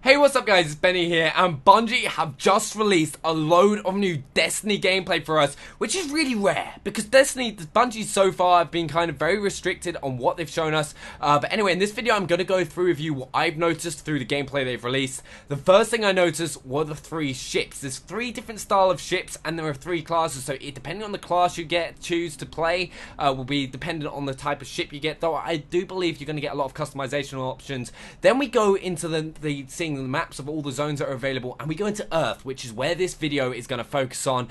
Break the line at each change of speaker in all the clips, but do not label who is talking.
Hey, what's up guys, it's Benny here, and Bungie have just released a load of new Destiny gameplay for us, which is really rare, because Bungie so far have been kind of very restricted on what they've shown us, but anyway, in this video I'm going to go through with you what I've noticed through the gameplay they've released. The first thing I noticed were the 3 ships. There's 3 different style of ships, and there are 3 classes, so depending on the class you choose to play, will be dependent on the type of ship you get, though I do believe you're going to get a lot of customization options. Then we go into seeing the maps of all the zones that are available, and we go into Earth, which is where this video is going to focus on.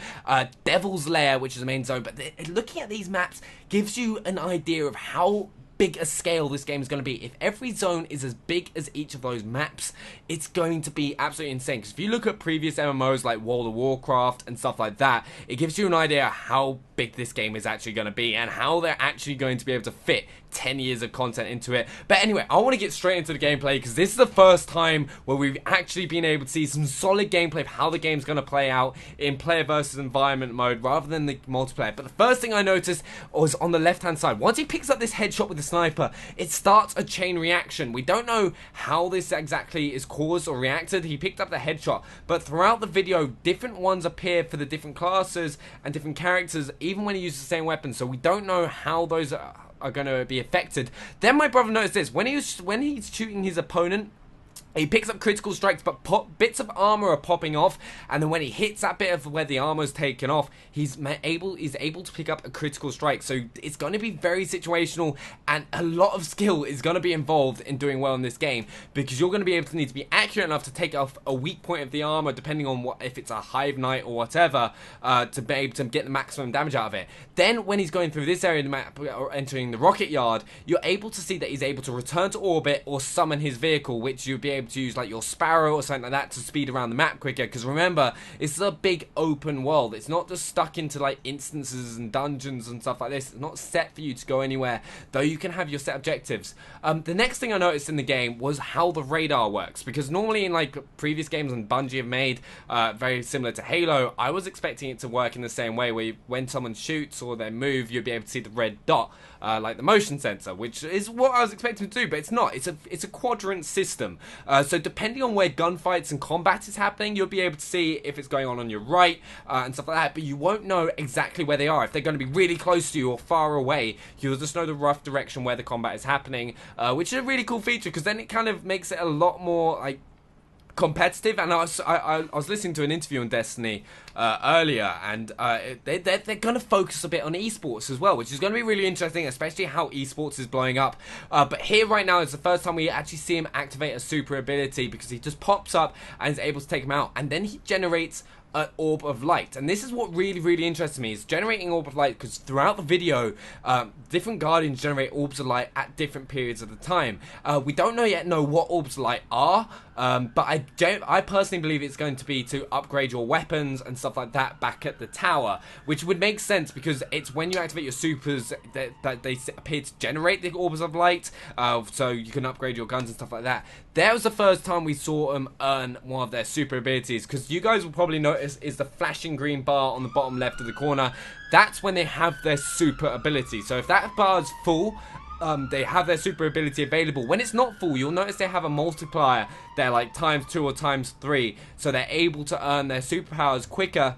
Devil's Lair, which is the main zone, but looking at these maps gives you an idea of how big a scale this game is going to be. If every zone is as big as each of those maps, it's going to be absolutely insane. Because if you look at previous MMOs like World of Warcraft and stuff like that, it gives you an idea how big this game is actually going to be and how they're actually going to be able to fit 10 years of content into it. But anyway, I want to get straight into the gameplay because this is the first time where we've actually been able to see some solid gameplay of how the game's going to play out in player versus environment mode rather than the multiplayer. But the first thing I noticed was on the left hand side. Once he picks up this headshot with the sniper, it starts a chain reaction. We don't know how this exactly is caused or reacted. He picked up the headshot, but throughout the video different ones appear for the different classes and different characters, even when he uses the same weapon, so we don't know how those are going to be affected. Then my brother noticed this. When he's shooting his opponent, he picks up critical strikes, but bits of armor are popping off, and then when he hits that bit of where the armor is taken off, he's able to pick up a critical strike. So it's going to be very situational, and a lot of skill is going to be involved in doing well in this game, because you're going to need to be accurate enough to take off a weak point of the armor, depending on if it's a hive knight or whatever, to be able to get the maximum damage out of it. Then when he's going through this area of the map or entering the rocket yard, you're able to see that he's able to return to orbit or summon his vehicle, which you'll be able to use like your Sparrow or something like that to speed around the map quicker, because remember, it's a big open world. It's not just stuck into like instances and dungeons and stuff like this. It's not set for you to go anywhere, though you can have your set objectives. The next thing I noticed in the game was how the radar works, because normally in like previous games and Bungie have made very similar to Halo, I was expecting it to work in the same way, where when someone shoots or they move, you'd be able to see the red dot, like the motion sensor, which is what I was expecting to do, but it's not. It's a quadrant system. So depending on where gunfights and combat is happening, you'll be able to see if it's going on your right and stuff like that, but you won't know exactly where they are. If they're going to be really close to you or far away, you'll just know the rough direction where the combat is happening, which is a really cool feature, because then it kind of makes it a lot more like competitive. And I was listening to an interview on Destiny earlier, and they're going to focus a bit on esports as well, which is going to be really interesting, especially how esports is blowing up. But here right now is the first time we actually see him activate a super ability, because he just pops up and is able to take him out, and then he generates an orb of light. And this is what really interests me, is generating orb of light, because throughout the video different guardians generate orbs of light at different periods of the time. We don't yet know what orbs of light are, but I personally believe it's going to be to upgrade your weapons and stuff like that back at the tower, which would make sense, because it's when you activate your supers that they appear to generate the orbs of light, so you can upgrade your guns and stuff like that. That was the first time we saw them earn one of their super abilities, because you guys will probably notice is the flashing green bar on the bottom left of the corner. That's when they have their super ability. So if that bar is full, they have their super ability available. When it's not full, you'll notice they have a multiplier. They're like ×2 or ×3, so they're able to earn their superpowers quicker.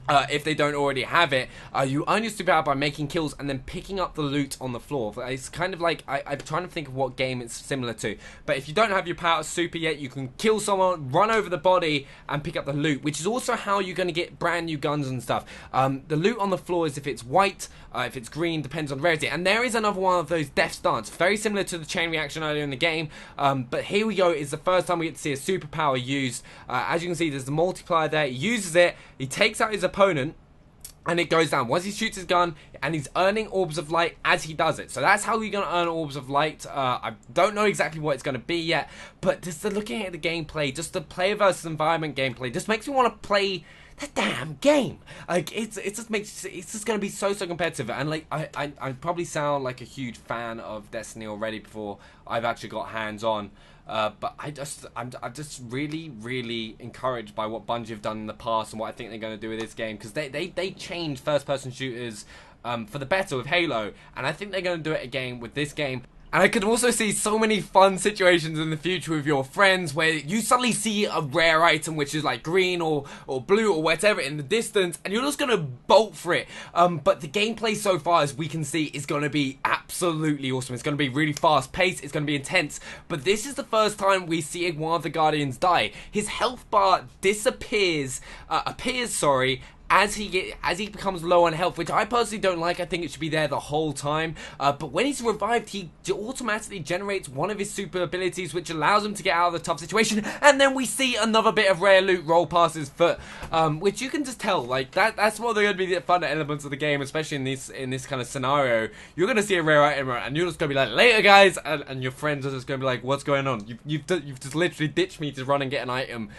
If they don't already have it, you earn your superpower by making kills and then picking up the loot on the floor. It's kind of like, I'm trying to think of what game it's similar to, but if you don't have your power super yet, you can kill someone, run over the body, and pick up the loot, which is also how you're going to get brand new guns and stuff. The loot on the floor is if it's white, if it's green, depends on rarity. And there is another one of those Death's Dance, very similar to the chain reaction earlier in the game, but here we go, it's the first time we get to see a superpower used. As you can see, there's the multiplier there. He uses it, he takes out his opponent, and it goes down. Once he shoots his gun, and he's earning orbs of light as he does it. So that's how you're going to earn orbs of light. I don't know exactly what it's going to be yet, but just looking at the gameplay, just the player versus environment gameplay, just makes me want to play the damn game. Like it's just going to be so competitive. And like I probably sound like a huge fan of Destiny already before I've actually got hands on. But I'm just really encouraged by what Bungie have done in the past and what I think they're going to do with this game, because they changed first-person shooters for the better with Halo, and I think they're going to do it again with this game. And I could also see so many fun situations in the future with your friends where you suddenly see a rare item which is like green or blue or whatever in the distance, and you're just going to bolt for it. But the gameplay so far, as we can see, is going to be absolutely awesome. It's going to be really fast paced, it's going to be intense. But this is the first time we see one of the Guardians die. His health bar appears, as he becomes low on health, which I personally don't like. I think it should be there the whole time. But when he's revived, he automatically generates one of his super abilities, which allows him to get out of the tough situation. And then we see another bit of rare loot roll past his foot, which you can just tell, like that's what they're going to be the fun elements of the game, especially in this kind of scenario. You're going to see a rare item, and you're just going to be like, later guys, and your friends are just going to be like, what's going on? You've just literally ditched me to run and get an item,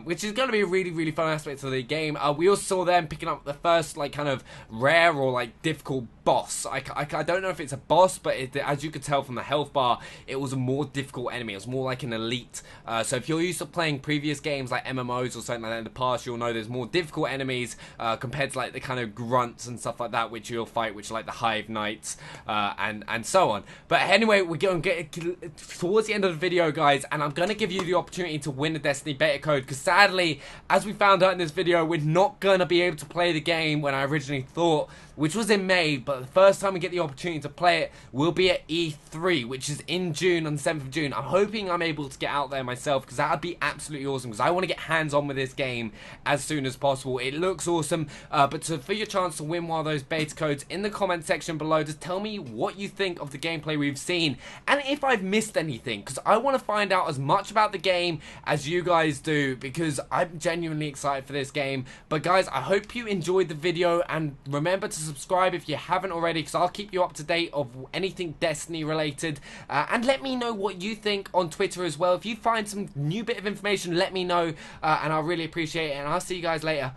which is going to be a really fun aspect of the game. We also saw them picking up the first like kind of rare or like difficult boss. I don't know if it's a boss, but as you could tell from the health bar, it was a more difficult enemy. It was more like an elite. So if you're used to playing previous games like MMOs or something like that in the past, you'll know there's more difficult enemies compared to like the kind of grunts and stuff like that, which you'll fight, which are like the Hive Knights and so on. But anyway, we're going to get towards the end of the video, guys, and I'm going to give you the opportunity to win the Destiny beta code, because sadly, as we found out in this video, we're not going to be able to play the game when I originally thought, which was in May, but the first time we get the opportunity to play it will be at E3, which is in June, on the 7th of June. I'm hoping I'm able to get out there myself, because that would be absolutely awesome, because I want to get hands-on with this game as soon as possible. It looks awesome, but for your chance to win one of those beta codes, in the comment section below, just tell me what you think of the gameplay we've seen, and if I've missed anything, because I want to find out as much about the game as you guys do, because I'm genuinely excited for this game. But guys, I hope you enjoyed the video, and remember to subscribe if you haven't already, because I'll keep you up to date of anything Destiny related, and let me know what you think on Twitter as well. If you find some new bit of information, let me know, and I'll really appreciate it, and I'll see you guys later.